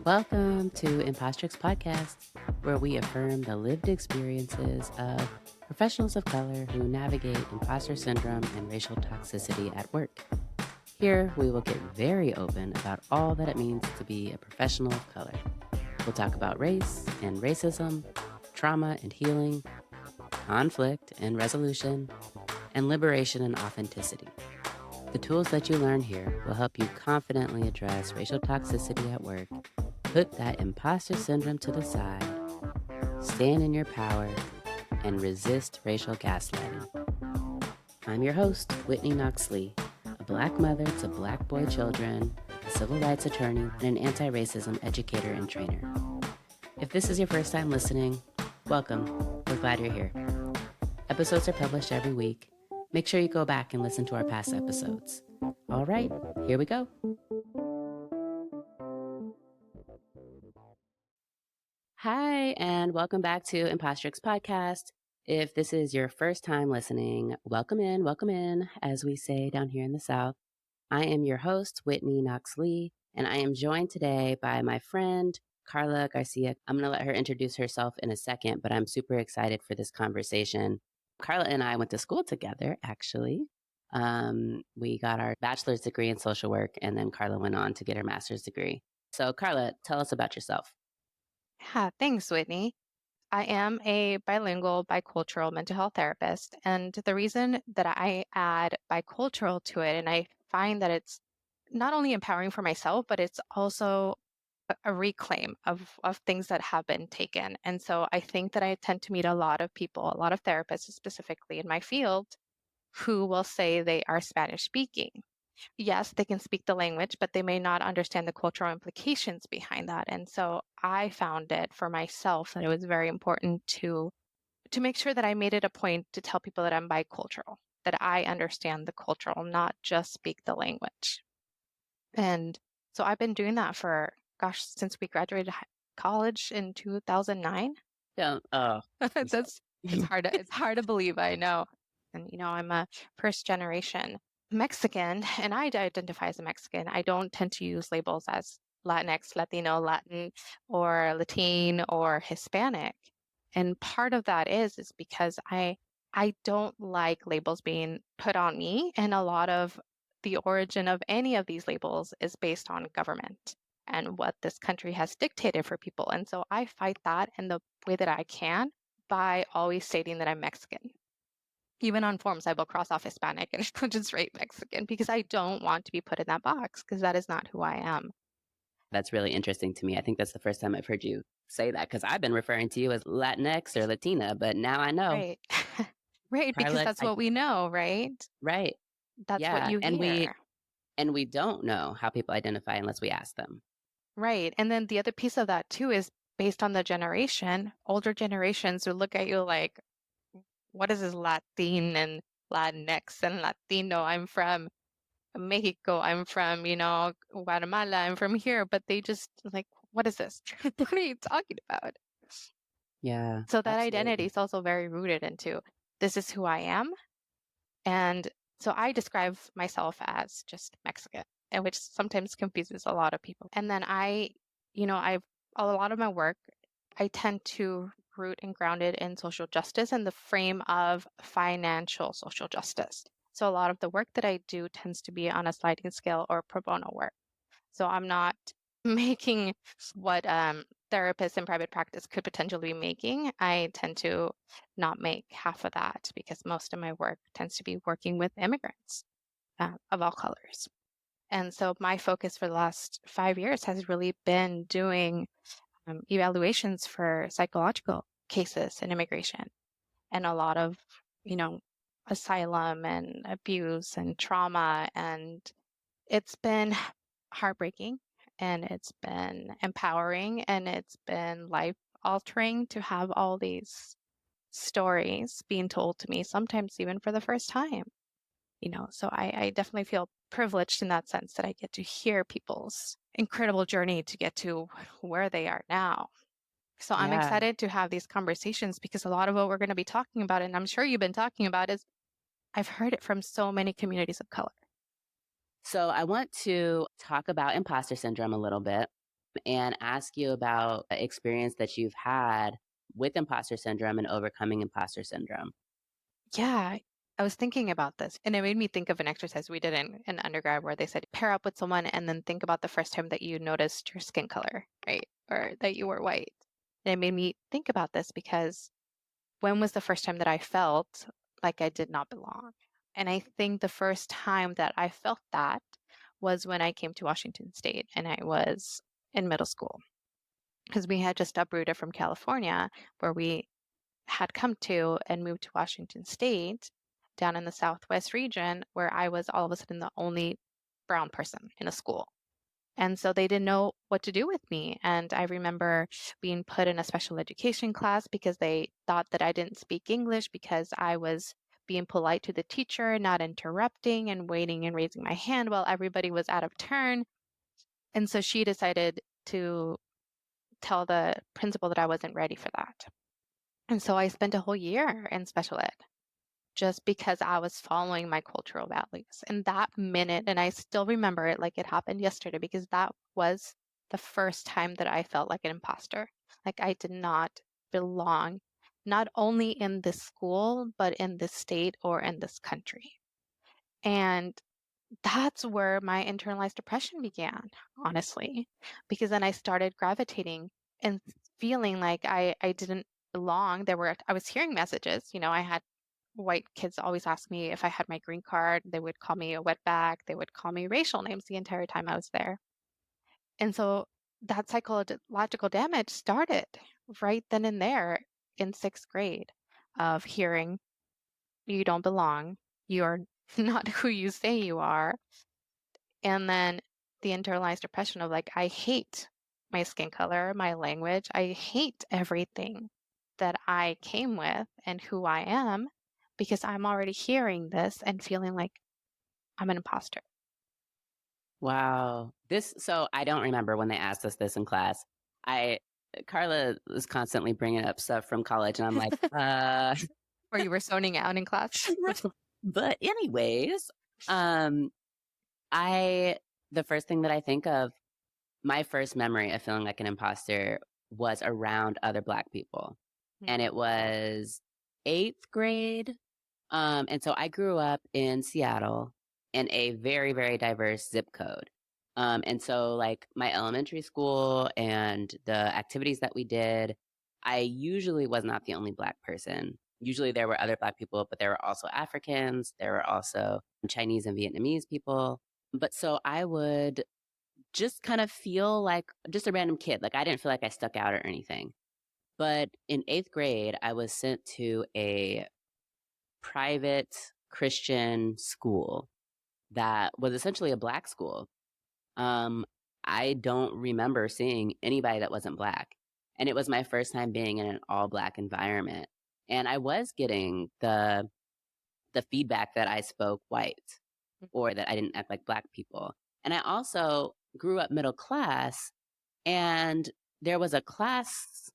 Welcome to Imposters Podcast, where we affirm the lived experiences of professionals of color who navigate imposter syndrome and racial toxicity at work. Here, we will get very open about all that it means to be a professional of color. We'll talk about race and racism, trauma and healing, conflict and resolution, and liberation and authenticity. The tools that you learn here will help you confidently address racial toxicity at work, put that imposter syndrome to the side, stand in your power, and resist racial gaslighting. I'm your host, Whitney Knox, a Black mother to Black boy children, a civil rights attorney, and an anti-racism educator and trainer. If this is your first time listening, welcome. We're glad you're here. Episodes are published every week. Make sure you go back and listen to our past episodes. All right, here we go. Hi, and welcome back to Imposters Podcast. If this is your first time listening, welcome in, as we say down here in the South. I am your host, Whitney Knox, and I am joined today by my friend, Karla Garcia. I'm going to let her introduce herself in a second, but I'm super excited for this conversation. Karla and I went to school together, actually. We got our bachelor's degree in social work, and then Karla went on to get her master's degree. So Karla, tell us about yourself. Yeah, thanks, Whitney. I am a bilingual, bicultural mental health therapist. And the reason that I add bicultural to it, and I find that it's not only empowering for myself, but it's also a reclaim of things that have been taken. And so I think that I tend to meet a lot of people, a lot of therapists specifically in my field, who will say they are Spanish speaking. Yes, they can speak the language, but they may not understand the cultural implications behind that. And so I found it for myself that it was very important to make sure that I made it a point to tell people that I'm bicultural, that I understand the cultural, not just speak the language. And so I've been doing that for, since we graduated college in 2009. Yeah. It's hard to believe, I know. And, I'm a first generation Mexican, and I identify as a Mexican. I don't tend to use labels as Latinx, Latino, Latin, or Latin, or Hispanic. And part of that is because I don't like labels being put on me, and a lot of the origin of any of these labels is based on government and what this country has dictated for people. And so I fight that in the way that I can by always stating that I'm Mexican. Even on forms, I will cross off Hispanic and I'll just write Mexican because I don't want to be put in that box because that is not who I am. That's really interesting to me. I think that's the first time I've heard you say that because I've been referring to you as Latinx or Latina, but now I know. Right. Right, Karla, because that's what we know, right? Right. That's what you hear. And we don't know how people identify unless we ask them. Right. And then the other piece of that too is based on the generation. Older generations will look at you like, what is this Latin and Latinx and Latino? I'm from Mexico. I'm from, Guatemala. I'm from here. But they just like, what is this? What are you talking about? Yeah. So that identity is also very rooted into this is who I am. And so I describe myself as just Mexican, and which sometimes confuses a lot of people. And then a lot of my work, I tend to root and ground it in social justice and the frame of financial social justice. So a lot of the work that I do tends to be on a sliding scale or pro bono work. So I'm not making what therapists in private practice could potentially be making. I tend to not make half of that because most of my work tends to be working with immigrants of all colors. And so my focus for the last 5 years has really been doing evaluations for psychological cases in immigration and a lot of, asylum and abuse and trauma. And it's been heartbreaking and it's been empowering and it's been life altering to have all these stories being told to me, sometimes even for the first time. So I definitely feel privileged in that sense that I get to hear people's incredible journey to get to where they are now. So I'm excited to have these conversations because a lot of what we're going to be talking about, and I'm sure you've been talking about, is I've heard it from so many communities of color. So I want to talk about imposter syndrome a little bit. and ask you about the experience that you've had with imposter syndrome and overcoming imposter syndrome. Yeah, I was thinking about this, and it made me think of an exercise we did in undergrad where they said pair up with someone and then think about the first time that you noticed your skin color, right? Or that you were white. And it made me think about this because when was the first time that I felt like I did not belong? And I think the first time that I felt that was when I came to Washington State and I was in middle school because we had just uprooted from California where we had come to and moved to Washington State down in the Southwest region where I was all of a sudden the only brown person in a school. And so they didn't know what to do with me. And I remember being put in a special education class because they thought that I didn't speak English because I was being polite to the teacher, not interrupting and waiting and raising my hand while everybody was out of turn. And so she decided to tell the principal that I wasn't ready for that. And so I spent a whole year in special ed just because I was following my cultural values. And that minute, and I still remember it like it happened yesterday, because that was the first time that I felt like an imposter. Like I did not belong, not only in this school, but in this state or in this country. And that's where my internalized depression began, honestly, because then I started gravitating and feeling like I didn't belong. I was hearing messages, I had white kids always ask me if I had my green card. They would call me a wetback. They would call me racial names the entire time I was there. And so that psychological damage started right then and there in sixth grade of hearing, you don't belong. You're not who you say you are. And then the internalized depression of like, I hate my skin color, my language. I hate everything that I came with and who I am because I'm already hearing this and feeling like I'm an imposter. Wow. So I don't remember when they asked us this in class. Karla was constantly bringing up stuff from college, and I'm like, Or you were zoning out in class. but anyways, um, the first thing that I think of, my first memory of feeling like an imposter was around other Black people. And it was 8th grade. And so I grew up in Seattle in a very, very diverse zip code. And so like my elementary school and the activities that we did, I usually was not the only Black person. Usually there were other Black people, but there were also Africans, there were also Chinese and Vietnamese people. But so I would just kind of feel like just a random kid. Like I didn't feel like I stuck out or anything. But in 8th grade, I was sent to a private Christian school that was essentially a Black school. I don't remember seeing anybody that wasn't Black. And it was my first time being in an all Black environment. And I was getting the feedback that I spoke white or that I didn't act like Black people. And I also grew up middle class, and there was a class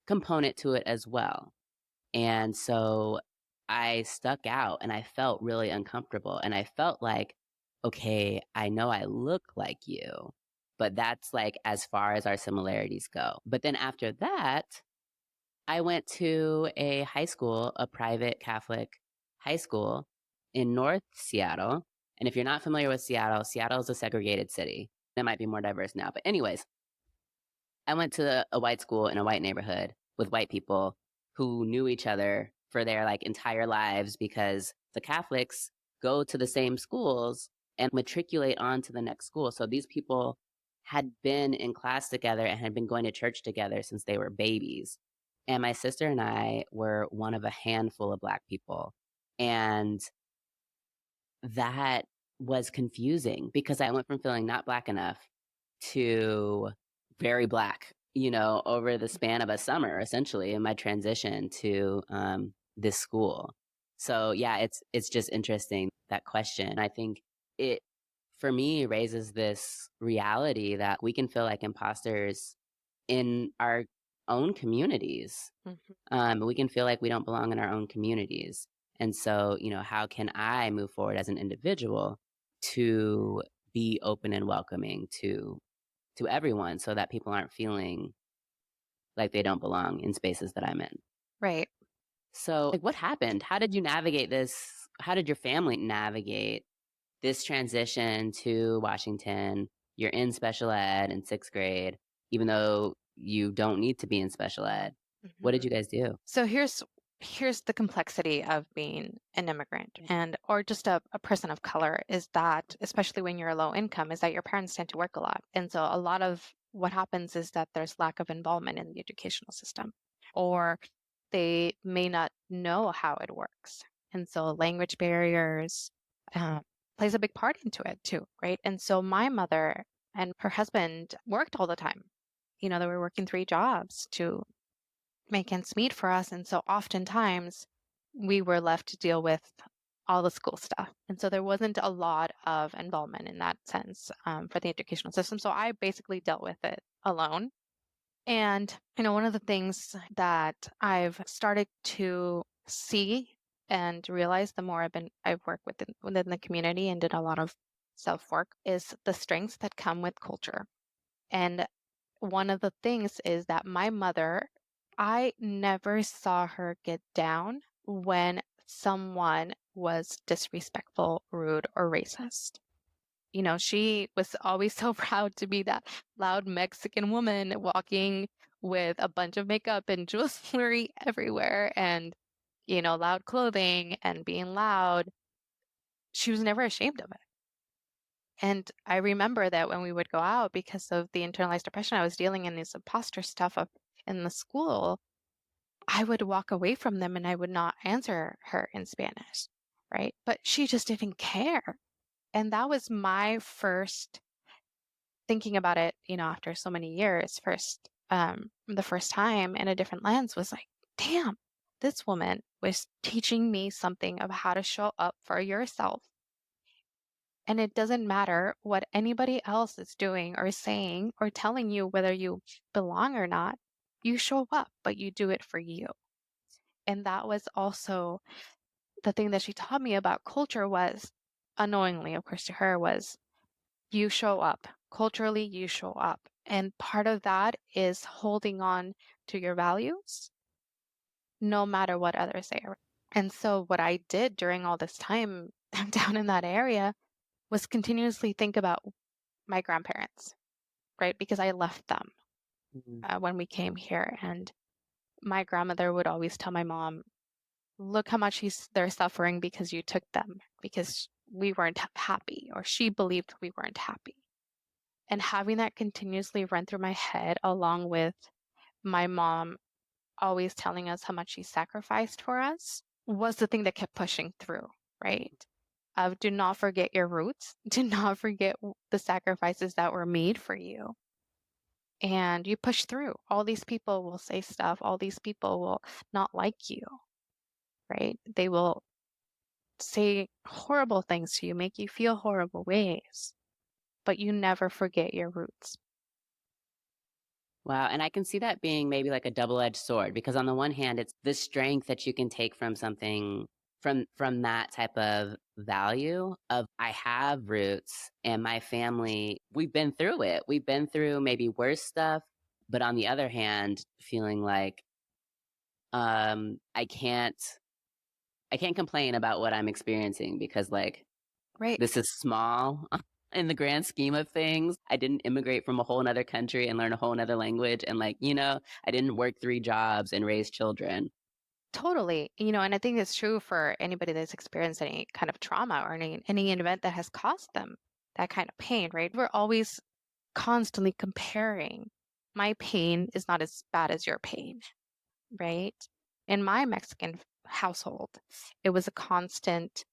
component to it as well. And so I stuck out and I felt really uncomfortable. And I felt like, okay, I know I look like you, but that's like as far as our similarities go. But then after that, I went to a high school, a private Catholic high school in North Seattle. And if you're not familiar with Seattle, Seattle is a segregated city. It might be more diverse now. But anyways, I went to a white school in a white neighborhood with white people who knew each other for their like entire lives, because the Catholics go to the same schools and matriculate on to the next school. So these people had been in class together and had been going to church together since they were babies. And my sister and I were one of a handful of Black people. And that was confusing because I went from feeling not Black enough to very Black, over the span of a summer, essentially, in my transition to this school. So yeah, it's just interesting, that question. I think it, for me, raises this reality that we can feel like imposters in our own communities. We can feel like we don't belong in our own communities. And so, how can I move forward as an individual to be open and welcoming to to everyone so that people aren't feeling like they don't belong in spaces that I'm in. Right. So, like, what happened? How did you navigate this? How did your family navigate this transition to Washington? You're in special ed in 6th grade, even though you don't need to be in special ed. What did you guys do? So here's the complexity of being an immigrant and or just a person of color is that, especially when you're low income, is that your parents tend to work a lot. And so a lot of what happens is that there's lack of involvement in the educational system, or they may not know how it works. And so language barriers plays a big part into it too, right? And so my mother and her husband worked all the time. They were working 3 jobs to make ends meet for us. And so oftentimes we were left to deal with all the school stuff. And so there wasn't a lot of involvement in that sense for the educational system. So I basically dealt with it alone. And, one of the things that I've started to see and realize the more I've worked within the community and did a lot of self work is the strengths that come with culture. And one of the things is that my mother, I never saw her get down when someone was disrespectful, rude, or racist. She was always so proud to be that loud Mexican woman walking with a bunch of makeup and jewelry everywhere and, loud clothing and being loud. She was never ashamed of it. And I remember that when we would go out, because of the internalized depression I was dealing in, this imposter stuff in the school, I would walk away from them and I would not answer her in Spanish, right? But she just didn't care. And that was my first thinking about it, after so many years, the first time in a different lens was like, damn, this woman was teaching me something of how to show up for yourself. And it doesn't matter what anybody else is doing or saying or telling you whether you belong or not. You show up, but you do it for you. And that was also the thing that she taught me about culture was, unknowingly, of course, to her, was you show up. Culturally, you show up. And part of that is holding on to your values, no matter what others say. And so what I did during all this time down in that area was continuously think about my grandparents, right? Because I left them when we came here. And my grandmother would always tell my mom, look how much they're suffering because you took them, because we weren't happy, or she believed we weren't happy. And having that continuously run through my head, along with my mom always telling us how much she sacrificed for us, was the thing that kept pushing through, right? Of do not forget your roots, do not forget the sacrifices that were made for you. And you push through. All these people will say stuff, all these people will not like you, right? They will say horrible things to you, make you feel horrible ways, but you never forget your roots. Wow. And I can see that being maybe like a double-edged sword, because on the one hand, it's the strength that you can take from something from that type of value of I have roots and my family, we've been through it. We've been through maybe worse stuff, but on the other hand, feeling like I can't complain about what I'm experiencing because like Right. this is small in the grand scheme of things. I didn't immigrate from a whole nother country and learn a whole nother language. And like, I didn't work 3 jobs and raise children. Totally. And I think it's true for anybody that's experienced any kind of trauma or any event that has caused them that kind of pain, right? We're always constantly comparing. My pain is not as bad as your pain, right? In my Mexican household, it was a constant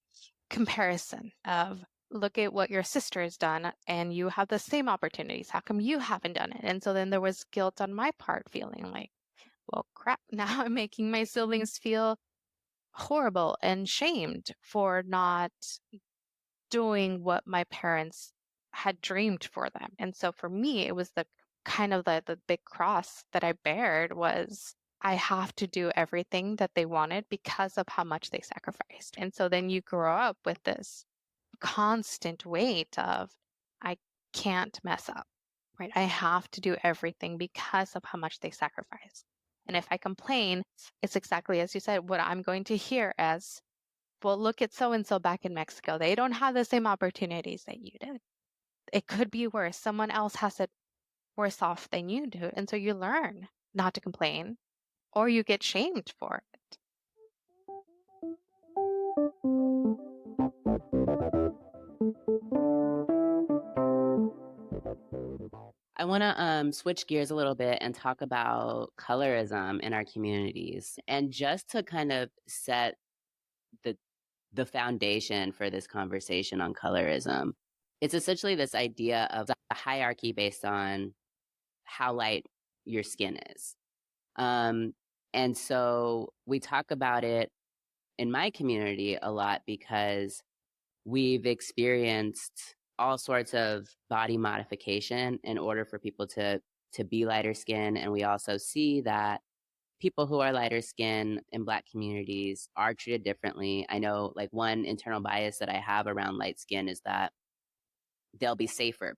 comparison of look at what your sister has done and you have the same opportunities. How come you haven't done it? And so then there was guilt on my part, feeling like, well, crap, now I'm making my siblings feel horrible and shamed for not doing what my parents had dreamed for them. And so for me, it was the kind of the big cross that I bared was I have to do everything that they wanted because of how much they sacrificed. And so then you grow up with this constant weight of I can't mess up. right? I have to do everything because of how much they sacrifice. And if I complain, it's exactly as you said, what I'm going to hear as, well, look at so and so back in Mexico. They don't have the same opportunities that you did. It could be worse. Someone else has it worse off than you do. And so you learn not to complain or you get shamed for it. I want to switch gears a little bit and talk about colorism in our communities. And just to kind of set the the foundation for this conversation on colorism, it's essentially this idea of a hierarchy based on how light your skin is. Um, and so we talk about it in my community a lot because we've experienced all sorts of body modification in order for people to be lighter skin. And we also see that people who are lighter skin in Black communities are treated differently. I know, like, one internal bias that I have around light skin is that they'll be safer.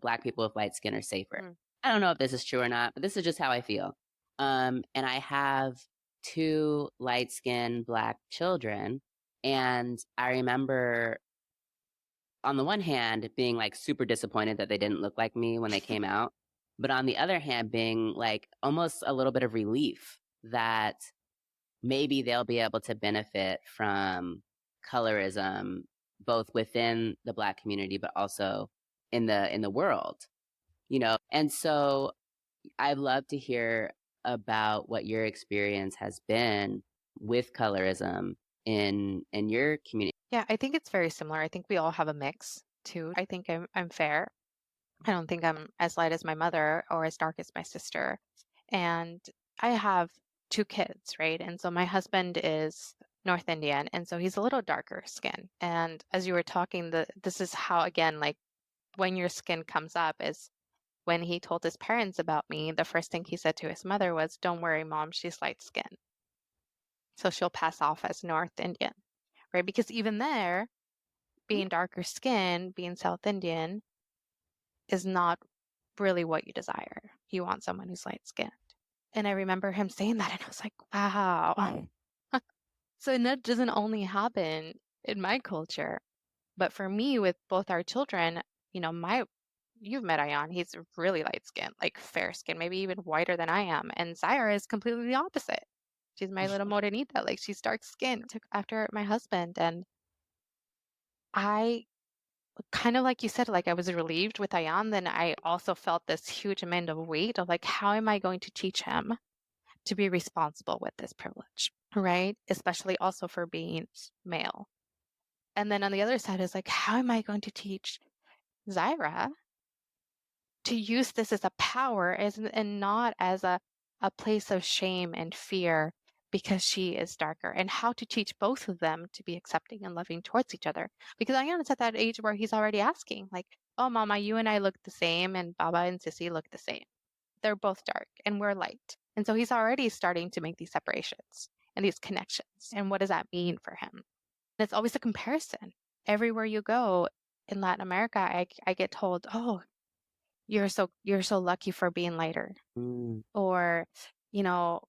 Black people with light skin are safer. I don't know if this is true or not, but this is just how I feel. And I have two light skinned Black children. And I remember, on the one hand, being like super disappointed that they didn't look like me when they came out. But on the other hand, being like almost a little bit of relief that maybe they'll be able to benefit from colorism, both within the Black community, but also in the world, And so I'd love to hear about what your experience has been with colorism in your community. Yeah, I think it's very similar. I think we all have a mix too. I think I'm fair. I don't think I'm as light as my mother or as dark as my sister. And I have two kids, right? And so my husband is North Indian, and so he's a little darker skin. And as you were talking, this is how, again, like when your skin comes up is when he told his parents about me, the first thing he said to his mother was, "Don't worry, mom, she's light skinned. So she'll pass off as North Indian," right? Because even there, being darker skin, being South Indian, is not really what you desire. You want someone who's light skinned. And I remember him saying that, and I was like, wow. So that doesn't only happen in my culture, but for me, with both our children, you've met Ayan, he's really light skinned, like fair skin, maybe even whiter than I am. And Zaira is completely the opposite. She's my little morenita, like she's dark skinned. Took after my husband, and I kind of like you said, like I was relieved with Ayan, then I also felt this huge amount of weight of like, how am I going to teach him to be responsible with this privilege, right? Especially also for being male. And then on the other side is like, how am I going to teach Zaira to use this as a power and not as a place of shame and fear because she is darker, and how to teach both of them to be accepting and loving towards each other. Because Ayan's at that age where he's already asking, like, oh, Mama, you and I look the same, and Baba and Sissy look the same. They're both dark, and we're light. And so he's already starting to make these separations and these connections. And what does that mean for him? And it's always a comparison. Everywhere you go in Latin America, I get told, oh, you're so lucky for being lighter. Or, you know,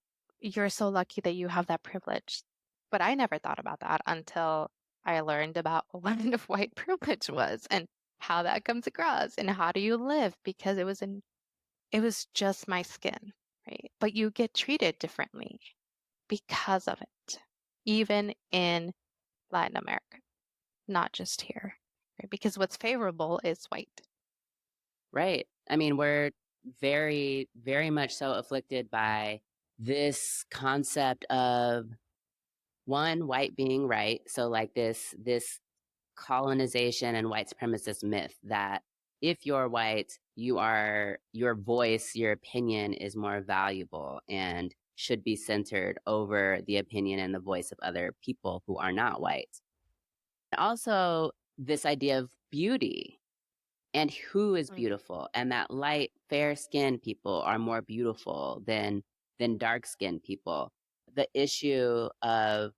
you're so lucky that you have that privilege. But I never thought about that until I learned about what white privilege was and how that comes across and how do you live, because it was just my skin, right? But you get treated differently because of it, even in Latin America, not just here, right? Because what's favorable is white. Right. I mean, we're very, very much so afflicted by this concept of, one, white being right. So like this colonization and white supremacist myth that if you're white, your voice, your opinion is more valuable and should be centered over the opinion and the voice of other people who are not white. Also, this idea of beauty and who is beautiful, and that light, fair-skinned people are more beautiful than dark-skinned people. The issue of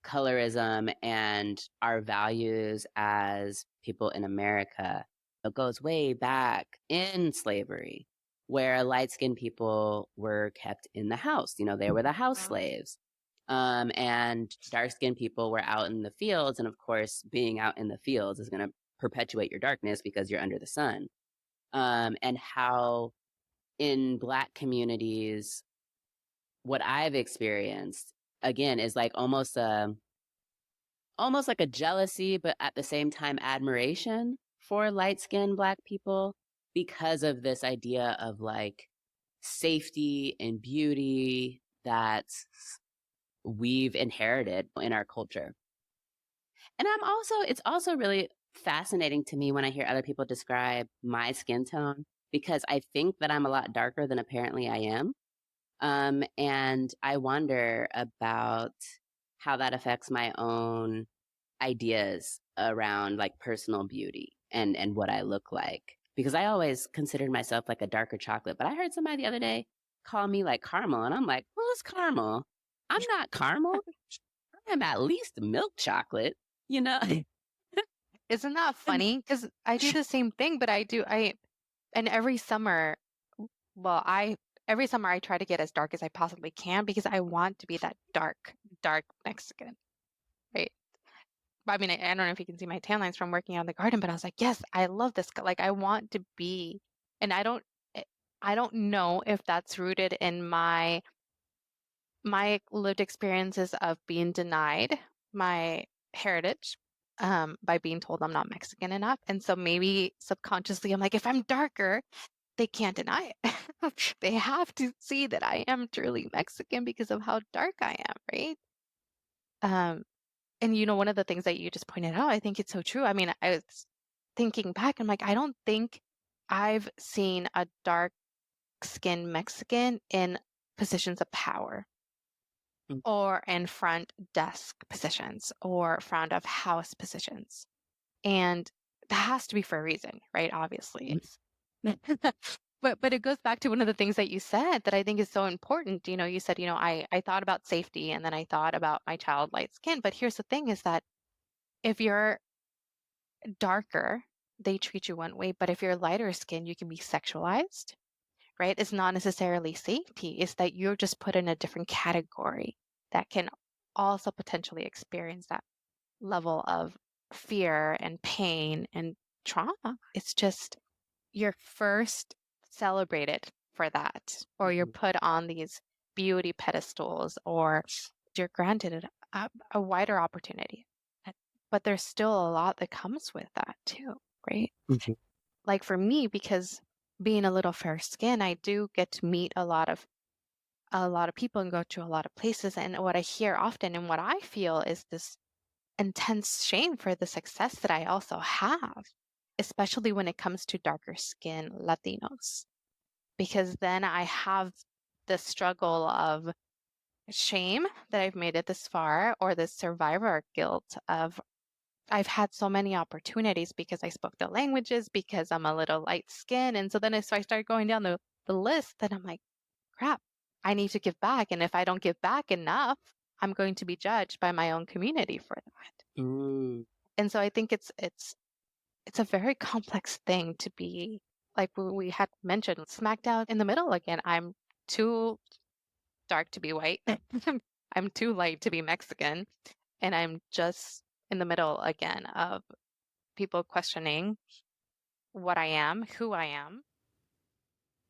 colorism and our values as people in America It goes way back in slavery, where light-skinned people were kept in the house. They were the house slaves. And dark-skinned people were out in the fields. And of course, being out in the fields is going to perpetuate your darkness because you're under the sun. And how in Black communities, what I've experienced, again, is like almost like a jealousy, but at the same time, admiration for light-skinned Black people because of this idea of like safety and beauty that we've inherited in our culture. And it's also really fascinating to me when I hear other people describe my skin tone, because I think that I'm a lot darker than apparently I am. And I wonder about how that affects my own ideas around like personal beauty and what I look like. Because I always considered myself like a darker chocolate, but I heard somebody the other day call me like caramel, and I'm like, well, it's caramel. I'm not caramel. I'm at least milk chocolate, you know? Isn't that funny? Because I do the same thing, but and every summer, every summer I try to get as dark as I possibly can because I want to be that dark, dark Mexican, right? I mean, I don't know if you can see my tan lines from working out in the garden, but I was like, yes, I love this. Like, I want to be, and I don't know if that's rooted in my lived experiences of being denied my heritage, by being told I'm not Mexican enough. And so maybe subconsciously I'm like, if I'm darker, they can't deny it. They have to see that I am truly Mexican because of how dark I am, right? And one of the things that you just pointed out, I think it's so true. I mean, I was thinking back, I'm like, I don't think I've seen a dark-skinned Mexican in positions of power or in front desk positions or front of house positions. And that has to be for a reason, right? Obviously. But it goes back to one of the things that you said that I think is so important. You said, I thought about safety and then I thought about my child light skin. But here's the thing is that if you're darker, they treat you one way. But if you're lighter skin, you can be sexualized, right? It's not necessarily safety. It's that you're just put in a different category that can also potentially experience that level of fear and pain and trauma. It's just you're first celebrated for that, or you're put on these beauty pedestals, or you're granted a wider opportunity. But there's still a lot that comes with that too, right? Like for me, because being a little fair skin, I do get to meet a lot of people and go to a lot of places. And what I hear often and what I feel is this intense shame for the success that I also have, especially when it comes to darker skin Latinos, because then I have the struggle of shame that I've made it this far, or the survivor guilt of I've had so many opportunities because I spoke the languages, because I'm a little light skinned. And so then so I start going down the list, and I'm like, crap, I need to give back. And if I don't give back enough, I'm going to be judged by my own community for that. And so I think it's a very complex thing to be, like we had mentioned, smacked out in the middle again. I'm too dark to be white. I'm too light to be Mexican. And I'm just in the middle again of people questioning what I am, who I am.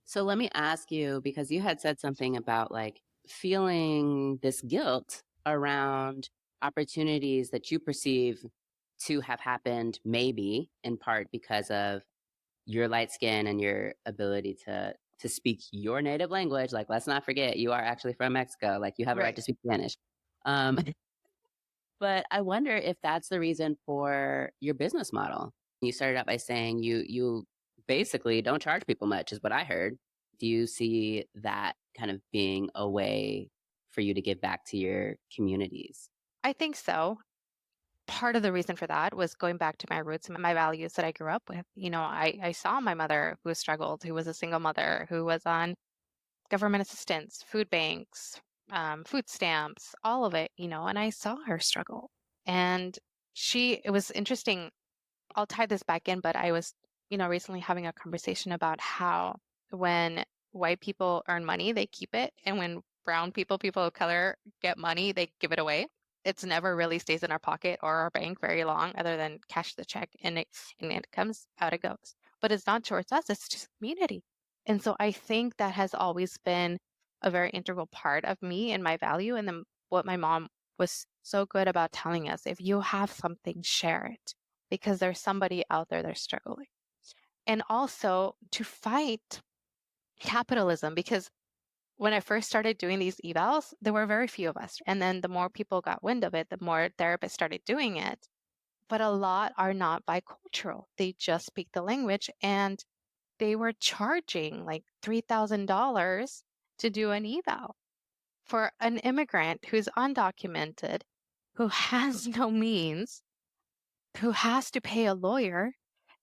So let me ask you, because you had said something about like feeling this guilt around opportunities that you perceive to have happened, maybe in part because of your light skin and your ability to speak your native language. Like, let's not forget, you are actually from Mexico. Like, you have a right to speak Spanish. But I wonder if that's the reason for your business model. You started out by saying you basically don't charge people much, is what I heard. Do you see that kind of being a way for you to give back to your communities? I think so. Part of the reason for that was going back to my roots and my values that I grew up with. I saw my mother who struggled, who was a single mother, who was on government assistance, food banks, food stamps, all of it, and I saw her struggle. And it was interesting. I'll tie this back in, but I was recently having a conversation about how when white people earn money, they keep it, and when brown people, people of color get money, they give it away. It's never really stays in our pocket or our bank very long, other than cash the check, and it comes out, it goes. But it's not towards us; it's just community. And so I think that has always been a very integral part of me and my value. And then what my mom was so good about telling us: if you have something, share it, because there's somebody out there that's struggling. And also to fight capitalism, because when I first started doing these evals, there were very few of us. And then the more people got wind of it, the more therapists started doing it. But a lot are not bicultural. They just speak the language, and they were charging like $3,000 to do an eval for an immigrant who's undocumented, who has no means, who has to pay a lawyer.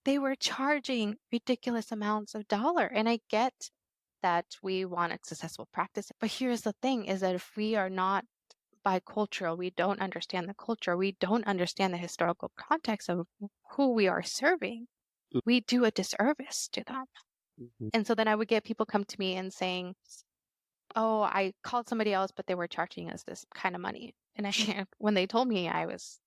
They were charging ridiculous amounts of dollar. And I get that we want a successful practice. But here's the thing, is that if we are not bicultural, we don't understand the culture, we don't understand the historical context of who we are serving, we do a disservice to them. Mm-hmm. And so then I would get people come to me and saying, oh, I called somebody else, but they were charging us this kind of money. And when they told me, I was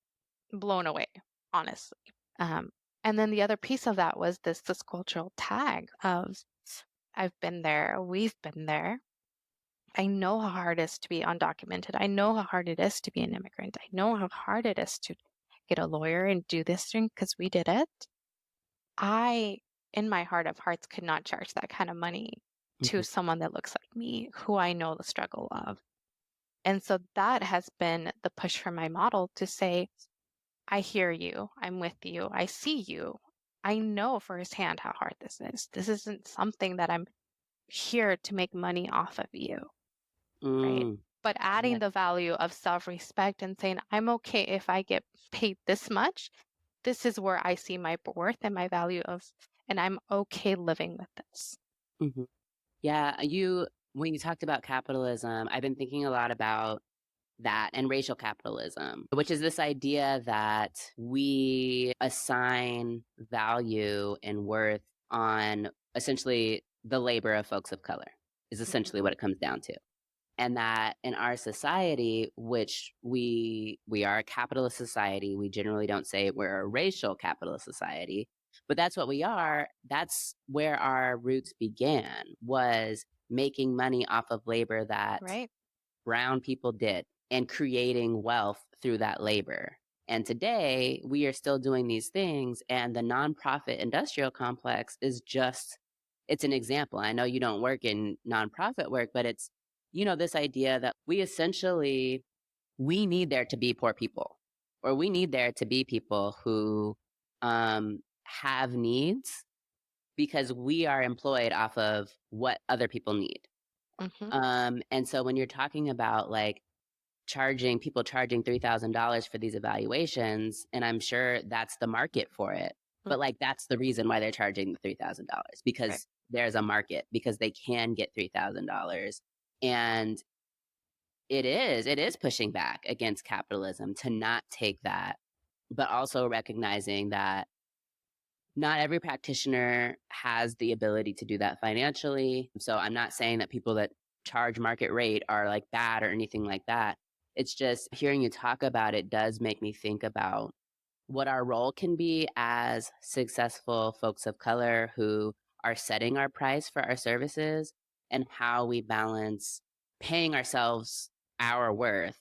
blown away, honestly. And then the other piece of that was this cultural tag of, I've been there, we've been there. I know how hard it is to be undocumented. I know how hard it is to be an immigrant. I know how hard it is to get a lawyer and do this thing, because we did it. I, in my heart of hearts, could not charge that kind of money to someone that looks like me, who I know the struggle of. And so that has been the push for my model, to say, I hear you, I'm with you, I see you. I know firsthand how hard this is. This isn't something that I'm here to make money off of you, right? But adding the value of self-respect and saying, I'm okay if I get paid this much. This is where I see my worth and my value of, and I'm okay living with this. Mm-hmm. Yeah, when you talked about capitalism, I've been thinking a lot about that and racial capitalism, which is this idea that we assign value and worth on essentially the labor of folks of color, is essentially what it comes down to. And that in our society, which we are a capitalist society, we generally don't say we're a racial capitalist society, but that's what we are. That's where our roots began, was making money off of labor that brown people did and creating wealth through that labor. And today we are still doing these things, and the nonprofit industrial complex is just, it's an example. I know you don't work in nonprofit work, but it's, this idea that we need there to be poor people, or we need there to be people who have needs, because we are employed off of what other people need. And so when you're talking about like charging $3,000 for these evaluations, and I'm sure that's the market for it, but like that's the reason why they're charging the $3,000, because there's a market, because they can get $3,000. And it is pushing back against capitalism to not take that, but also recognizing that not every practitioner has the ability to do that financially. So I'm not saying that people that charge market rate are like bad or anything like that. It's just hearing you talk about it does make me think about what our role can be as successful folks of color who are setting our price for our services, and how we balance paying ourselves our worth,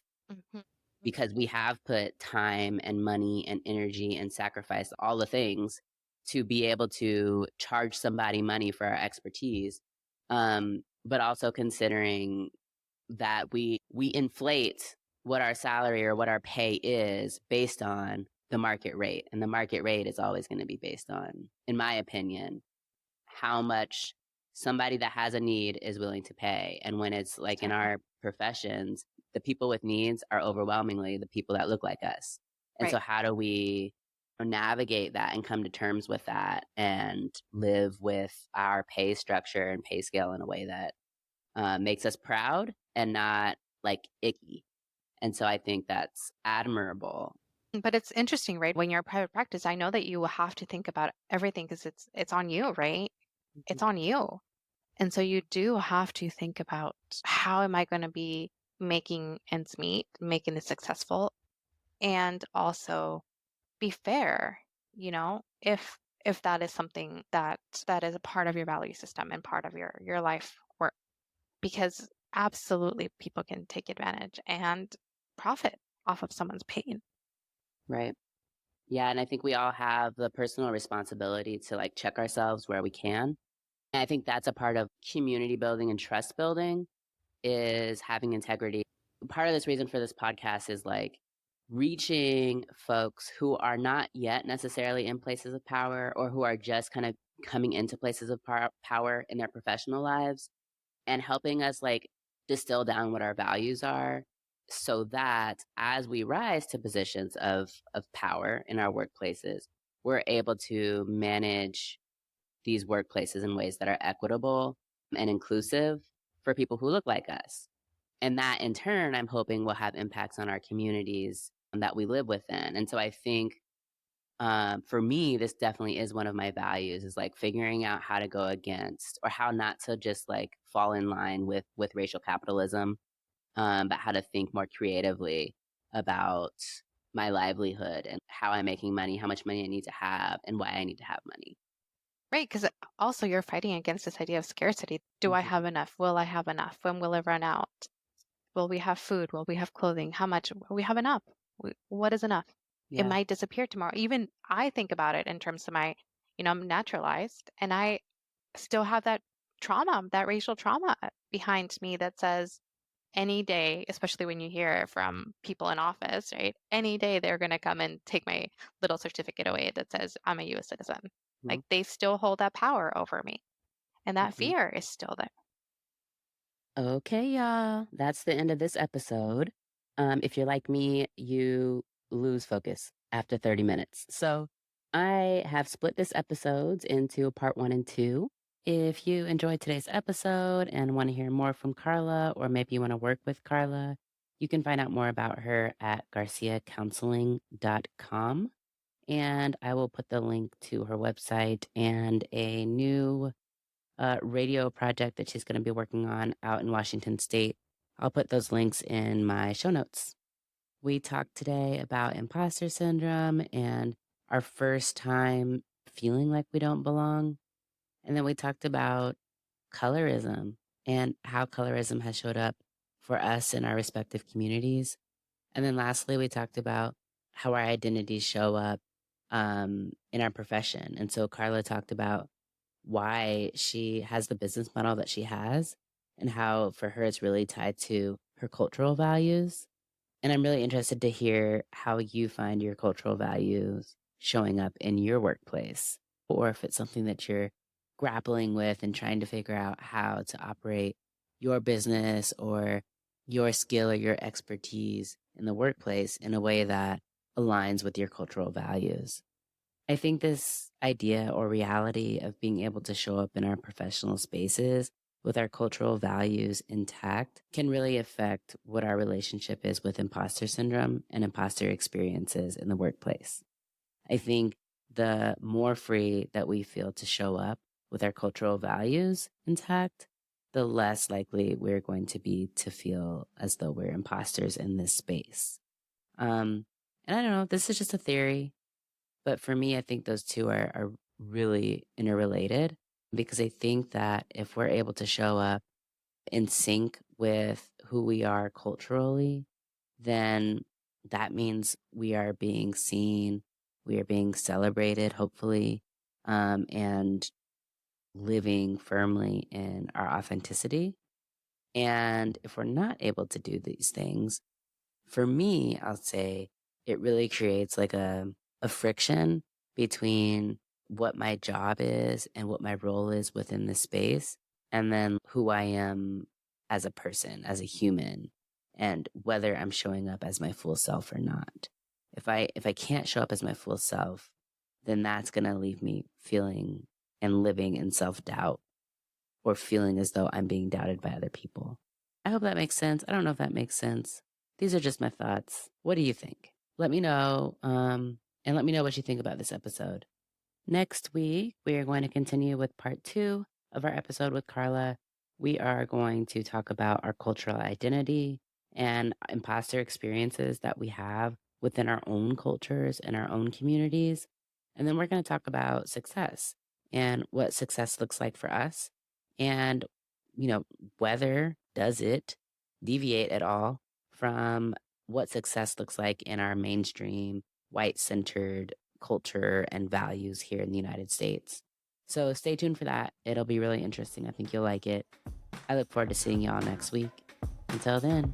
because we have put time and money and energy and sacrifice, all the things, to be able to charge somebody money for our expertise. But also considering that we inflate what our salary or what our pay is based on the market rate. And the market rate is always going to be based on, in my opinion, how much somebody that has a need is willing to pay. And when it's like in our professions, the people with needs are overwhelmingly the people that look like us. And so how do we navigate that and come to terms with that and live with our pay structure and pay scale in a way that makes us proud and not like icky? And so I think that's admirable. But it's interesting, right? When you're a private practice, I know that you will have to think about everything because it's on you, right? Mhm. It's on you. And so you do have to think about how am I going to be making ends meet, making this successful, and also be fair, if that is something that is a part of your value system and part of your life work, because absolutely people can take advantage and profit off of someone's pain. Right. Yeah, and I think we all have the personal responsibility to like check ourselves where we can. And I think that's a part of community building and trust building is having integrity. Part of this reason for this podcast is like reaching folks who are not yet necessarily in places of power or who are just kind of coming into places of power in their professional lives and helping us like distill down what our values are so that as we rise to positions of power in our workplaces, we're able to manage these workplaces in ways that are equitable and inclusive for people who look like us. And that in turn, I'm hoping will have impacts on our communities that we live within. And so I think for me, this definitely is one of my values is like figuring out how to go against or how not to just like fall in line with racial capitalism, but how to think more creatively about my livelihood and how I'm making money, how much money I need to have, and why I need to have money. Right, because also you're fighting against this idea of scarcity. Do I Mhm. have enough? Will I have enough? When will it run out? Will we have food? Will we have clothing? How much? Will we have enough? What is enough? It Yeah. might disappear tomorrow. Even I think about it in terms of I'm naturalized and I still have that trauma, that racial trauma behind me that says any day, especially when you hear it from people in office, right? Any day they're going to come and take my little certificate away that says I'm a US citizen. Like Mhm. they still hold that power over me. And that Mhm. fear is still there. Okay, y'all. That's the end of this episode. If you're like me, you lose focus after 30 minutes. So I have split this episode into part one and two. If you enjoyed today's episode and want to hear more from Karla, or maybe you want to work with Karla, you can find out more about her at garciacounseling.com. And I will put the link to her website and a new radio project that she's going to be working on out in Washington State. I'll put those links in my show notes. We talked today about imposter syndrome and our first time feeling like we don't belong. And then we talked about colorism and how colorism has showed up for us in our respective communities. And then lastly, we talked about how our identities show up in our profession. And so Karla talked about why she has the business model that she has and how for her it's really tied to her cultural values. And I'm really interested to hear how you find your cultural values showing up in your workplace, or if it's something that you're grappling with and trying to figure out how to operate your business or your skill or your expertise in the workplace in a way that aligns with your cultural values. I think this idea or reality of being able to show up in our professional spaces with our cultural values intact can really affect what our relationship is with imposter syndrome and imposter experiences in the workplace. I think the more free that we feel to show up with our cultural values intact, the less likely we're going to be to feel as though we're imposters in this space. Um, and I don't know, this is just a theory. But for me, I think those two are really interrelated because I think that if we're able to show up in sync with who we are culturally, then that means we are being seen, we are being celebrated, hopefully, and living firmly in our authenticity. And if we're not able to do these things, for me, I'll say it really creates like a friction between what my job is and what my role is within the space, and then who I am as a person, as a human, and whether I'm showing up as my full self or not. If I can't show up as my full self, then that's gonna leave me feeling and living in self-doubt or feeling as though I'm being doubted by other people. I hope that makes sense. I don't know if that makes sense. These are just my thoughts. What do you think? Let me know, and let me know what you think about this episode. Next week, we are going to continue with part 2 of our episode with Karla. We are going to talk about our cultural identity and imposter experiences that we have within our own cultures and our own communities. And then we're going to talk about success and what success looks like for us and, whether does it deviate at all from what success looks like in our mainstream white-centered culture and values here in the United States. So stay tuned for that. It'll be really interesting. I think you'll like it. I look forward to seeing y'all next week. Until then,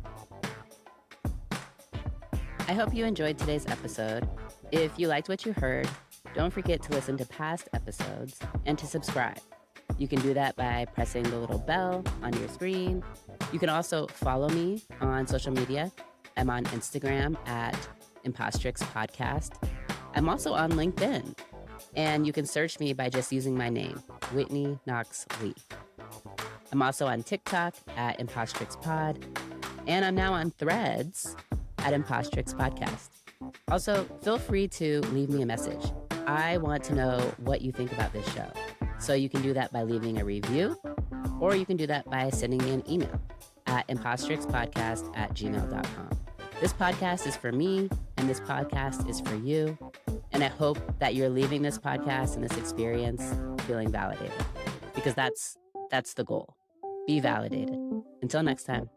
I hope you enjoyed today's episode. If you liked what you heard, don't forget to listen to past episodes and to subscribe. You can do that by pressing the little bell on your screen. You can also follow me on social media. I'm on Instagram at Impostrix Podcast. I'm also on LinkedIn, and you can search me by just using my name, Whitney Knox Lee. I'm also on TikTok at Impostrix Pod, and I'm now on Threads at Impostrix Podcast. Also, feel free to leave me a message. I want to know what you think about this show. So you can do that by leaving a review, or you can do that by sending me an email at impostrixpodcast@gmail.com. This podcast is for me, and this podcast is for you. And I hope that you're leaving this podcast and this experience feeling validated, because that's the goal. Be validated. Until next time.